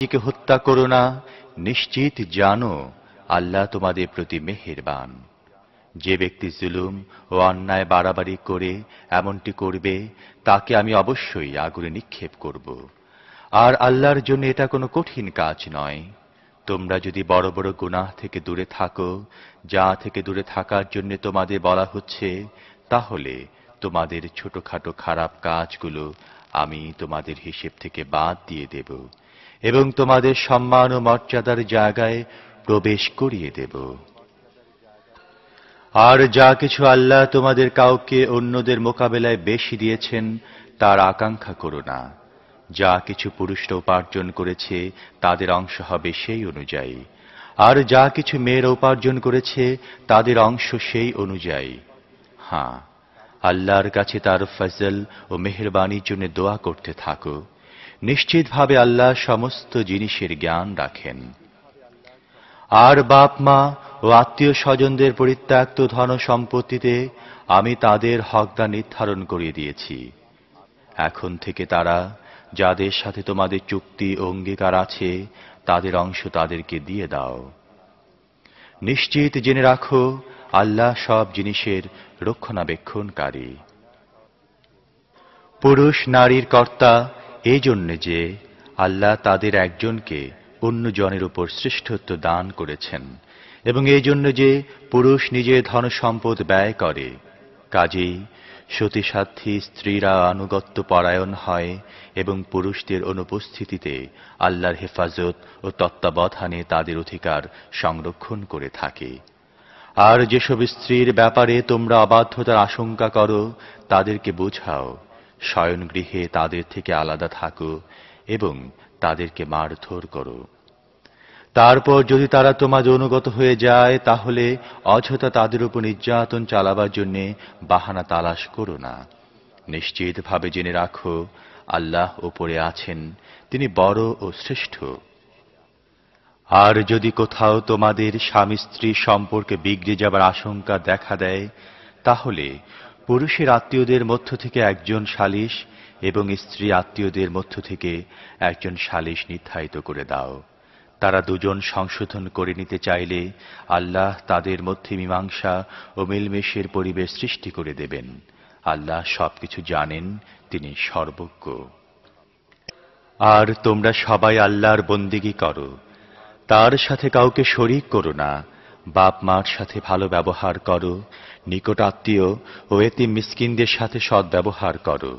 নিজেকে হত্যা করো না, নিশ্চিত জানো আল্লাহ তোমাদের প্রতি মেহেরবান। যে ব্যক্তি জুলুম ও অন্যায় বাড়াবাড়ি করে এমনটি করবে তাকে আমি অবশ্যই আগুনে নিক্ষেপ করব। আর আল্লাহর জন্য এটা কোনো কঠিন কাজ নয়। তোমরা যদি বড় বড় গুনাহ থেকে দূরে থাকো, যা থেকে দূরে থাকার জন্য তোমাদের বলা হচ্ছে, তাহলে তোমাদের ছোটখাটো খারাপ কাজগুলো আমি তোমাদের হিসেব থেকে বাদ দিয়ে দেব এবং তোমাদের সম্মান ও মর্যাদার জায়গায় প্রবেশ করিয়ে দেব। আর যা কিছু আল্লাহ তোমাদের কাউকে অন্যদের মোকাবেলায় বেশি দিয়েছেন তার আকাঙ্ক্ষা করো না। যা কিছু পুরুষরা উপার্জন করেছে তাদের অংশ হবে সেই অনুযায়ী, আর যা কিছু মেয়েরা উপার্জন করেছে তাদের অংশ সেই অনুযায়ী। হ্যাঁ, আল্লাহর কাছে তার ফজল ও মেহেরবানির জন্য দোয়া করতে থাকো। নিশ্চিতভাবে আল্লাহ সমস্ত জিনিসের জ্ঞান রাখেন। আর বাপ মা ও আত্মীয় স্বজনদের পরিত্যক্ত ধন সম্পত্তিতে আমি তাদের হকদার নির্ধারণ করিয়ে দিয়েছি। এখন থেকে তারা যাদের সাথে তোমাদের চুক্তি ও অঙ্গীকার আছে তাদের অংশ তাদেরকে দিয়ে দাও। নিশ্চিত জেনে রাখো আল্লাহ সব জিনিসের রক্ষণাবেক্ষণকারী। পুরুষ নারীর কর্তা এই জন্য যে আল্লাহ তাদের একজনকে অন্য জনের উপর শ্রেষ্ঠত্ব দান করেছেন, এবং এই জন্য যে পুরুষ নিজের ধন সম্পদ ব্যয় করে। কাজেই সতীসাধ্বী স্ত্রীরা আনুগত্য পরায়ণ হয় এবং পুরুষদের অনুপস্থিতিতে আল্লাহর হেফাজত ও তত্ত্বাবধানে তাদের অধিকার সংরক্ষণ করে থাকে। আর যেসব স্ত্রীর ব্যাপারে তোমরা অবাধ্যতার আশঙ্কা করো তাদেরকে বোঝাও, শয়নগৃহে তাদের থেকে আলাদা থাকো এবং তাদেরকে মারধর করো। তারপর যদি তারা তোমাদের অনুগত হয়ে যায় তাহলে অযথা তাদের উপর নির্যাতন চালাবার জন্য বাহানা তালাশ করো না। নিশ্চিতভাবে জেনে রাখো আল্লাহ ওপরে আছেন, তিনি বড় ও শ্রেষ্ঠ। আর যদি কোথাও তোমাদের স্বামী স্ত্রী সম্পর্কে বিগড়ে যাবার আশঙ্কা দেখা দেয় তাহলে পুরুষের আত্মীয়দের মধ্য থেকে একজন সালিস এবং স্ত্রী আত্মীয়দের মধ্য থেকে একজন সালিস নির্ধারিত করে দাও। তারা দুজন সংশোধন করে নিতে চাইলে আল্লাহ তাদের মধ্যে মীমাংসা ও মিলমেশের পরিবেশ সৃষ্টি করে দেবেন। আল্লাহ সবকিছু জানেন, তিনি সর্বজ্ঞ। আর তোমরা সবাই আল্লাহর বন্দেগী করো, তার সাথে কাউকে শরীক করো না। বাপ মার সাথে ভালো ব্যবহার করো, নিকট আত্মীয় ও এতিম মিসকিনদের সাথে সদ্ব্যবহার করো।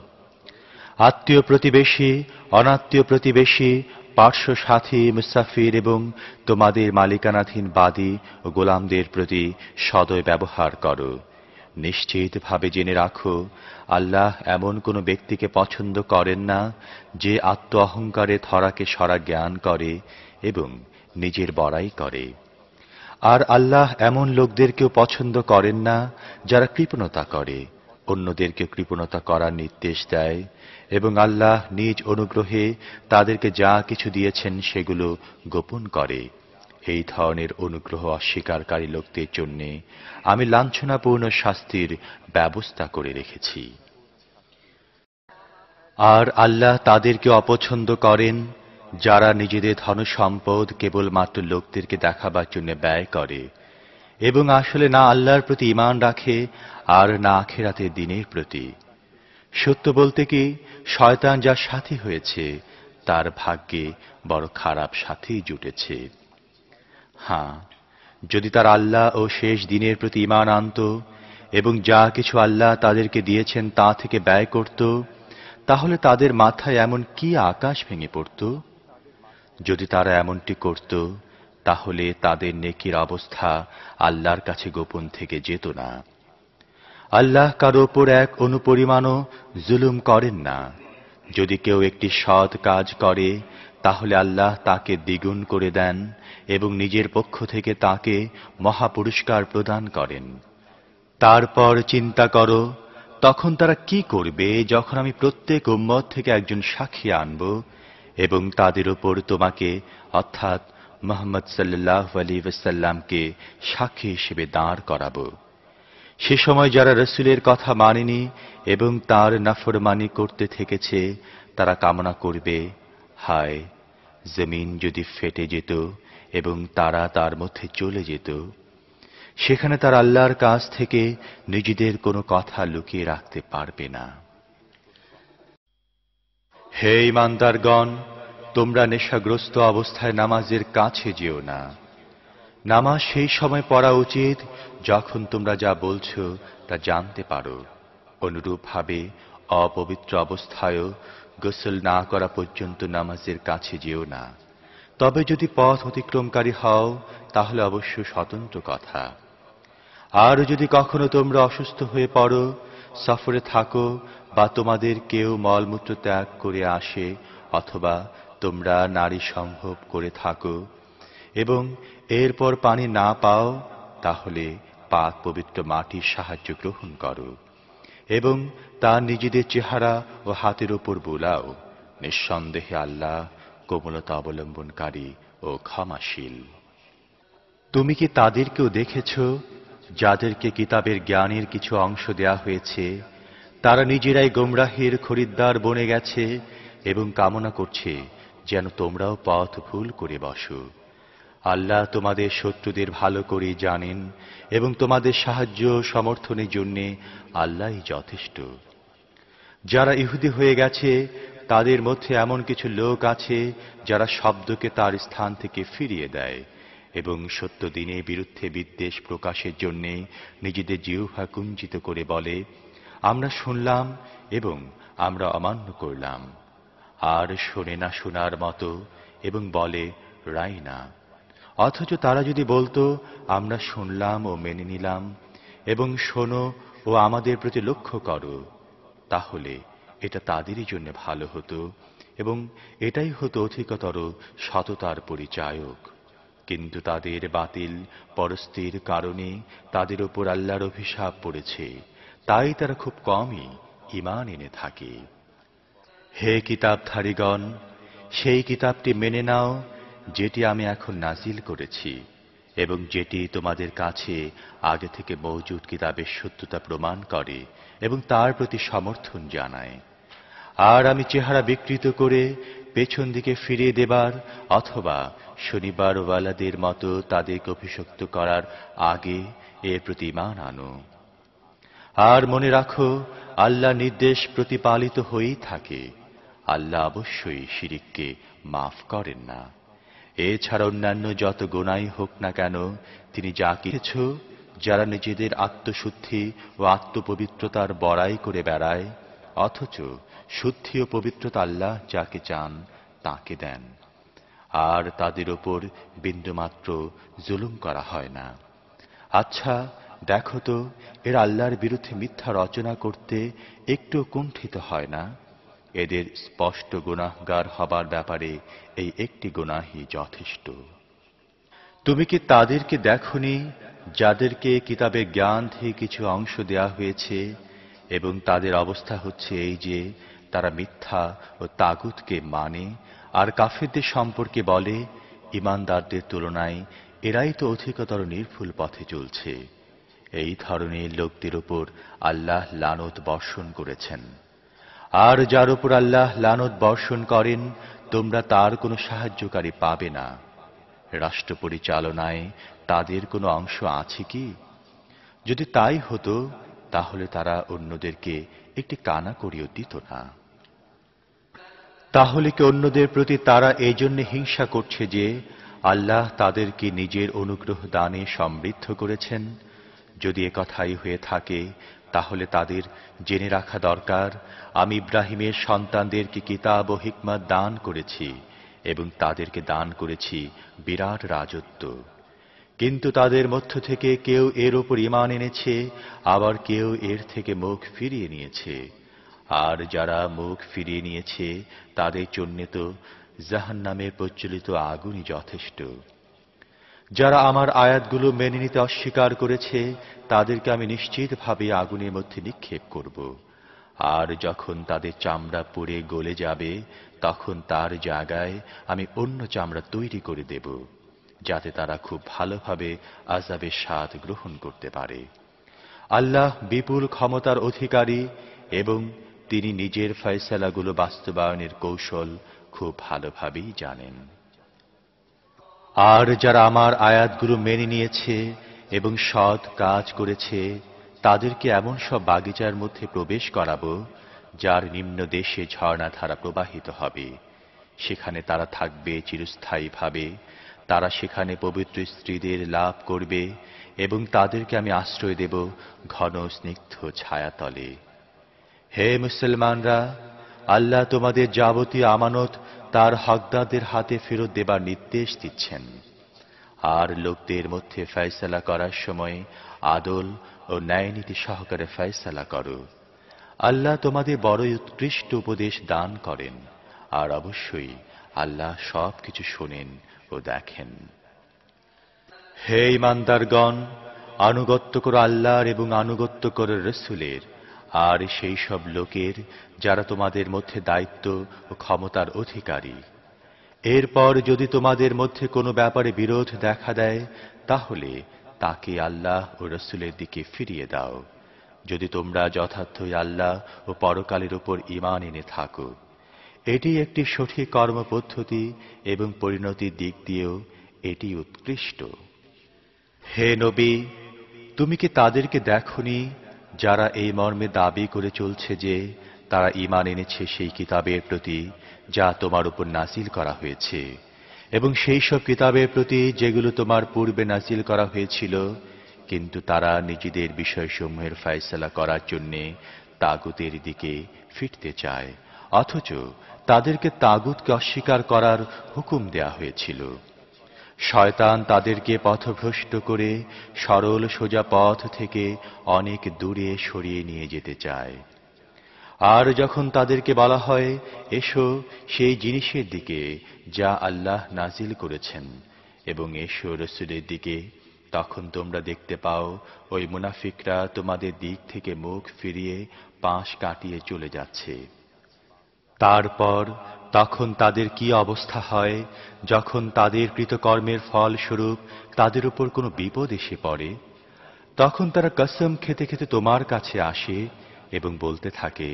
আত্মীয় প্রতিবেশী, অনাত্মীয় প্রতিবেশী, পার্শ্ব সাথী, মুসাফির এবং তোমাদের মালিকানাধীন বাদী ও গোলামদের প্রতি সদয় ব্যবহার করো। নিশ্চিতভাবে জেনে রাখো আল্লাহ এমন কোনো ব্যক্তিকে পছন্দ করেন না যে আত্ম অহংকারে ধরাকে সরা জ্ঞান করে এবং নিজের বড়াই করে। আর আল্লাহ এমন লোকদেরকেও পছন্দ করেন না যারা কৃপণতা করে, অন্যদেরকে কৃপণতা করার নির্দেশ দেয়, এবং আল্লাহ নিজ অনুগ্রহে তাদেরকে যা কিছু দিয়েছেন সেগুলো গোপন করে। এই ধরনের অনুগ্রহ অস্বীকারী লোকদের জন্য আমি লাঞ্ছনাপূর্ণ শাস্তির ব্যবস্থা করে রেখেছি। আর আল্লাহ তাদেরকে অপছন্দ করেন যারা নিজেদের ধনসম্পদ কেবলমাত্র লোকদেরকে দেখাবার জন্য ব্যয় করে এবং আসলে না আল্লাহর প্রতি ঈমান রাখে আর না আখিরাতের দিনের প্রতি। সত্য বলতে কি, শয়তান যার সাথী হয়েছে তার ভাগ্যে বড় খারাপ সাথী জুটেছে। হ্যাঁ, যদি তারা আল্লাহ ও শেষ দিনের প্রতি ঈমান আনত এবং যা কিছু আল্লাহ তাদেরকে দিয়েছেন তা থেকে ব্যয় করত, তাহলে তাদের মাথায় এমন কি আকাশ ভেঙে পড়ত? যদি তারা এমনটি করত তাহলে তাদের নেকির অবস্থা আল্লাহর কাছে গোপন থেকে যেত না। আল্লাহ কারো ওপর এক অনুপরিমাণও জুলুম করেন না। যদি কেউ একটি সৎ কাজ করে তাহলে আল্লাহ তাকে দ্বিগুণ করে দেন এবং নিজের পক্ষ থেকে তাকে মহাপুরস্কার প্রদান করেন। তারপর চিন্তা করো, তখন তারা কি করবে যখন আমি প্রত্যেক উম্মত থেকে একজন সাক্ষী আনব এবং তাদের উপর তোমাকে অর্থাৎ মুহাম্মদ সাল্লাল্লাহু আলাইহি ওয়াসাল্লামকে সাক্ষী হিসেবে দাঁড় করাবো। সে সময় যারা রসুলের কথা মানেনি এবং তার নাফরমানি করতে থেকেছে তারা কামনা করবে, হায় জমিন যদি ফেটে যেত এবং তারা তার মধ্যে চলে যেত, সেখানে তার আল্লাহর কাছ থেকে নিজেদের কোনো কথা লুকিয়ে রাখতে পারবে না। হে ঈমানদারগণ, তোমরা নেশাগ্রস্ত অবস্থায় নামাজের কাছে যেও না। নামাজ সেই সময় পড়া উচিত যখন তোমরা যা বলছো তা জানতে পারো। অনুরূপভাবে অপবিত্র অবস্থায়ও গোসল না করা পর্যন্ত নামাজের কাছে যেও না। তবে যদি পথ অতিক্রমকারী হও তাহলে অবশ্য স্বতন্ত্র কথা। আর যদি কখনো তোমরা অসুস্থ হয়ে পড়ো, সফরে থাকো, বা তোমাদের কেউ মলমূত্র ত্যাগ করে আসে, অথবা তোমরা নারী সম্ভোগ করে থাকো এবং এরপর পানি না পাও, তাহলে পাক পবিত্র মাটির সাহায্য গ্রহণ করো এবং তা নিজেদের চেহারা ও হাতের উপর বোলাও। নিঃসন্দেহে আল্লাহ কোমলতা অবলম্বনকারী ও ক্ষমাশীল। তুমি কি তাদেরকেও দেখেছ যাদেরকে কিতাবের জ্ঞানের কিছু অংশ দেয়া হয়েছে? তারা নিজেরাই গোমরাহের খরিদ্দার বনে গেছে এবং কামনা করছে যেন তোমরাও পথ ভুল করে বসো। আল্লাহ তোমাদের শত্রুদের ভালো করে জানেন এবং তোমাদের সাহায্য সমর্থনের জন্য আল্লাহই যথেষ্ট। যারা ইহুদি হয়ে গেছে তাদের মধ্যে এমন কিছু লোক আছে যারা শব্দকে তার স্থান থেকে ফিরিয়ে দেয় এবং সত্য দিনের বিরুদ্ধে বিদ্বেষ প্রকাশের জন্য নিজেদের জিহ্বা কুঞ্চিত করে বলে, আমরা শুনলাম এবং আমরা অমান্য করলাম। আর শোনে না শোনার মতো এবং বলে, রাই না। অথচ তারা যদি বলতো, আমরা শুনলাম ও মেনে নিলাম এবং শোনো ও আমাদের প্রতি লক্ষ্য করো, তাহলে এটা তাদেরই জন্য ভালো হতো এবং এটাই হতো অধিকতর সততার পরিচায়ক। কিন্তু তাদের বাতিল পরস্তির কারণে তাদের উপর আল্লাহর অভিশাপ পড়েছে, তাই তারা খুব কমই ঈমান এনে থাকে। হে কিতাবধারীগণ, সেই কিতাবটি মেনে নাও যেটি আমি এখন নাজিল করেছি এবং যেটি তোমাদের কাছে আগে থেকে মওজুদ কিতাবের সত্যতা প্রমাণ করে এবং তার প্রতি সমর্থন জানায়। আর আমি চেহারা বিকৃত করে পেছন দিকে ফিরিয়ে দেবার অথবা শনিবারওয়ালাদের মতো তাদেরকে অভিশপ্ত করার আগে এর প্রতি ঈমান আনো। আর মনে রাখো, আল্লাহ নির্দেশ প্রতিপালিত হয়েই থাকে। আল্লাহ অবশ্যই শিরিককে মাফ করেন না। এছাড়া অন্যান্য যত গুনাই হোক না কেন, তিনি যা কিছু যারা নিজেদের আত্মশুদ্ধি ও আত্মপবিত্রতার বড়াই করে বেড়ায়, অথচ শুদ্ধি ও পবিত্রতা আল্লাহ যাকে চান তাকে দেন, আর তাদের ওপর বিন্দুমাত্র জুলুম করা হয় না। আচ্ছা দেখো তো, এরা আল্লাহর বিরুদ্ধে মিথ্যা রচনা করতে একটু কুণ্ঠিত হয় না? এদের স্পষ্ট গুনাহগার হবার ব্যাপারে এই একটি গুনাহই যথেষ্ট। তুমি কি তাদেরকে দেখোনি যাদেরকে কিতাবে জ্ঞান থেকে কিছু অংশ দেয়া হয়েছে এবং তাদের অবস্থা হচ্ছে এই যে তারা মিথ্যা ও তাগুতকে মানে আর কাফেরদের সম্পর্কে বলে, ঈমানদারদের তুলনায় এরাই তো অধিকতর নির্ভুল পথে চলছে। এই ধরনের লোকদের উপর আল্লাহ লানত বর্ষণ করেছেন। আর যার উপর আল্লাহ লানত বর্ষণ করেন, তোমরা তার কোনো সাহায্যকারী পাবে না। রাষ্ট্র পরিচালনায় তাদের কোনো অংশ আছে কি? যদি তাই হতো তাহলে তারা অন্যদেরকে একটি কানাকড়িও দিত না। তাহলে কি অন্যদের প্রতি তারা এই জন্য হিংসা করছে যে আল্লাহ তাদেরকে নিজের অনুগ্রহ দানে সমৃদ্ধ করেছেন? যদি একথাই হয়ে থাকে তাহলে তাদের জেনে রাখা দরকার, আমি ইব্রাহিমের সন্তানদেরকে কিতাব ও হিকমত দান করেছি এবং তাদেরকে দান করেছি বিরাট রাজত্ব। কিন্তু তাদের মধ্য থেকে কেউ এর উপর ঈমান এনেছে, আবার কেউ এর থেকে মুখ ফিরিয়ে নিয়েছে। আর যারা মুখ ফিরিয়ে নিয়েছে তাদের জন্য তো জাহান্নামের প্রজ্বলিত আগুনই যথেষ্ট। যারা আমার আয়াতগুলো মেনে নিতে অস্বীকার করেছে তাদেরকে আমি নিশ্চিতভাবে আগুনের মধ্যে নিক্ষেপ করব। আর যখন তাদের চামড়া পুড়ে গলে যাবে তখন তার জায়গায় আমি অন্য চামড়া তৈরি করে দেব, যাতে তারা খুব ভালোভাবে আযাবের স্বাদ গ্রহণ করতে পারে। আল্লাহ বিপুল ক্ষমতার অধিকারী এবং তিনি নিজের ফয়সালাগুলো বাস্তবায়নের কৌশল খুব ভালোভাবেই জানেন। আর যারা আমার আয়াতগুলো মেনে নিয়েছে এবং সৎ কাজ করেছে তাদেরকে এমন সব বাগিচার মধ্যে প্রবেশ করাবো যার নিম্ন দেশে ঝর্ণাধারা প্রবাহিত হবে। সেখানে তারা থাকবে চিরস্থায়ীভাবে। তারা সেখানে পবিত্র স্ত্রীদের লাভ করবে এবং তাদেরকে আমি আশ্রয় দেব ঘন স্নিগ্ধ ছায়াতলে। হে মুসলমানরা, আল্লাহ তোমাদের যাবতীয় আমানত তার হকদারদের হাতে ফেরত দেবার নির্দেশ দিচ্ছেন। আর লোকদের মধ্যে ফয়সালা করার সময় আদল ও ন্যায়নীতি সহকারে ফয়সালা করো। আল্লাহ তোমাদের বড়ই উৎকৃষ্ট উপদেশ দান করেন, আর অবশ্যই আল্লাহ সবকিছু শোনেন ও দেখেন। হে ঈমানদারগণ, আনুগত্য করো আল্লাহর এবং আনুগত্য করো রাসূলের আর সেই সব লোকের যারা তোমাদের মধ্যে দায়িত্ব ও ক্ষমতার অধিকারী। এরপর যদি তোমাদের মধ্যে কোনো ব্যাপারে বিরোধ দেখা দেয় তাহলে তাকে আল্লাহ ও রাসূলের দিকে ফিরিয়ে দাও, যদি তোমরা যথার্থই আল্লাহ ও পরকালের উপর ঈমান এনে থাকো। এটি একটি সঠিক কর্মপদ্ধতি এবং পরিণতির দিক দিয়েও এটি উৎকৃষ্ট। হে নবী, তুমি কি তাদেরকে দেখোনি যারা এই মর্মে দাবি করে চলছে যে তারা ঈমান এনেছে সেই কিতাবের প্রতি যা তোমার উপর নাজিল করা হয়েছে এবং সেই সব কিতাবের প্রতি যেগুলো তোমার পূর্বে নাজিল করা হয়েছিল, কিন্তু তারা নিজেদের বিষয়সমূহের ফয়সালা করার জন্য তাগুতের দিকে ফিরতে চায়, অথচ তাদেরকে তাগুতকে অস্বীকার করার হুকুম দেয়া হয়েছিল। শয়তান তাদেরকে পথভ্রষ্ট করে সরল সোজা পথ থেকে অনেক দূরে সরিয়ে নিয়ে যেতে চায়। আর যখন তাদেরকে বলা হয় এসো সেই জিনিসের দিকে যা আল্লাহ নাজিল করেছেন এবং এসো রাসূলের দিকে, তখন তোমরা দেখতে পাও ওই মুনাফিকরা তোমাদের দিক থেকে মুখ ফিরিয়ে পাশ কাটিয়ে চলে যাচ্ছে। তারপর তখন তাদের কি অবস্থা হয় যখন তাদের কৃতকর্মের ফলস্বরূপ তাদের উপর কোনো বিপদ এসে পড়ে? তখন তারা কসম খেতে খেতে তোমার কাছে আসে এবং বলতে থাকে,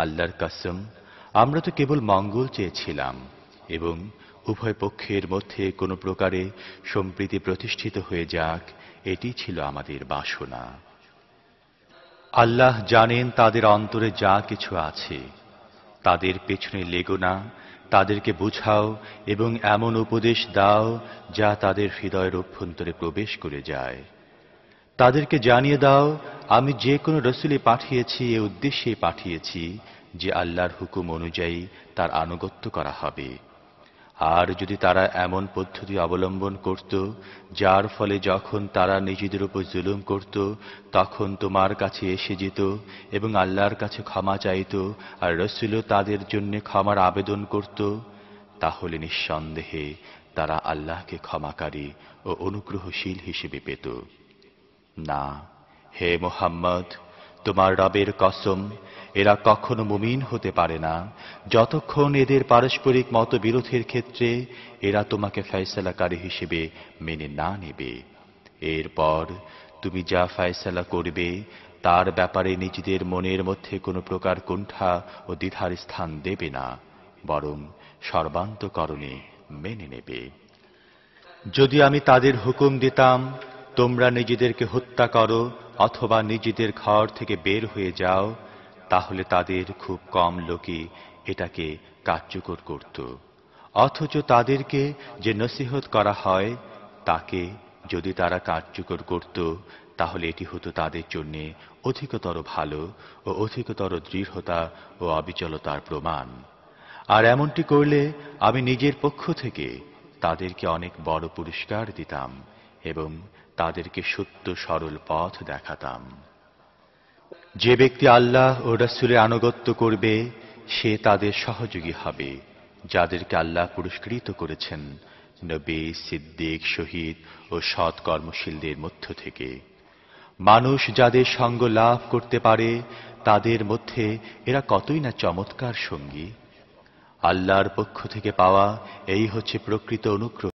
আল্লাহর কসম, আমরা তো কেবল মঙ্গল চেয়েছিলাম এবং উভয় পক্ষের মধ্যে কোনো প্রকারে সম্প্রীতি প্রতিষ্ঠিত হয়ে যাক, এটি ছিল আমাদের বাসনা। আল্লাহ জানেন তাদের অন্তরে যা কিছু আছে। তাদের পেছনে লেগো না, তাদেরকে বুঝাও এবং এমন উপদেশ দাও যা তাদের হৃদয়ের অভ্যন্তরে প্রবেশ করে যায়। তাদেরকে জানিয়ে দাও, আমি যে কোনো রাসূলই পাঠিয়েছি এ উদ্দেশ্যেই পাঠিয়েছি যে আল্লাহর হুকুম অনুযায়ী তার আনুগত্য করা হবে। আর যদি তারা এমন পদ্ধতি অবলম্বন করত যার ফলে যখন তারা নিজেদের উপর জুলুম করত তখন তোমার কাছে এসে যেত এবং আল্লাহর কাছে ক্ষমা চাইত আর রাসূলও তাদের জন্য ক্ষমার আবেদন করত, তাহলে নিঃসন্দেহে তারা আল্লাহকে ক্ষমাকারী ও অনুগ্রহশীল হিসেবে পেত। না, হে মুহাম্মদ, তোমার রবের কসম, এরা কখনো মুমিন হতে পারে না যতক্ষণ এদের পারস্পরিক মতবিরোধের ক্ষেত্রে এরা তোমাকে ফয়সালাকারী হিসেবে মেনে না নেবে। এরপর তুমি যা ফয়সালা করবে তার ব্যাপারে নিজেদের মনের মধ্যে কোনো প্রকার কুণ্ঠা ও দ্বিধার স্থান দেবে না, বরং সর্বান্তঃকরণে মেনে নেবে। যদি আমি তাদের হুকুম দিতাম তোমরা নিজেদেরকে হত্যা করো অথবা নিজেদের ঘর থেকে বের হয়ে যাও, তাহলে তাদের খুব কম লোকই এটাকে কার্যকর করত। অথচ তাদেরকে যে নসিহত করা হয় তাকে যদি তারা কার্যকর করত তাহলে এটি হতো তাদের জন্য অধিকতর ভালো ও অধিকতর দৃঢ়তা ও অবিচলতার প্রমাণ। আর এমনটি করলে আমি নিজের পক্ষ থেকে তাদেরকে অনেক বড় পুরস্কার দিতাম এবং তাদেরকে সত্য সরল পথ দেখাতাম। যে ব্যক্তি আল্লাহ ও রাসূলের আনুগত্য করবে সে তাদের সহযোগী হবে, যাদেরকে আল্লাহ পুরস্কৃত করেছেন নবী, সিদ্দিক, শহীদ ও সৎ কর্মশীলদের মধ্য থেকে। মানুষ যাদের সঙ্গ লাভ করতে পারে তাদের মধ্যে এরা কতই না চমৎকার সঙ্গী। আল্লাহর পক্ষ থেকে পাওয়া এই হচ্ছে প্রকৃত অনুগ্রহ।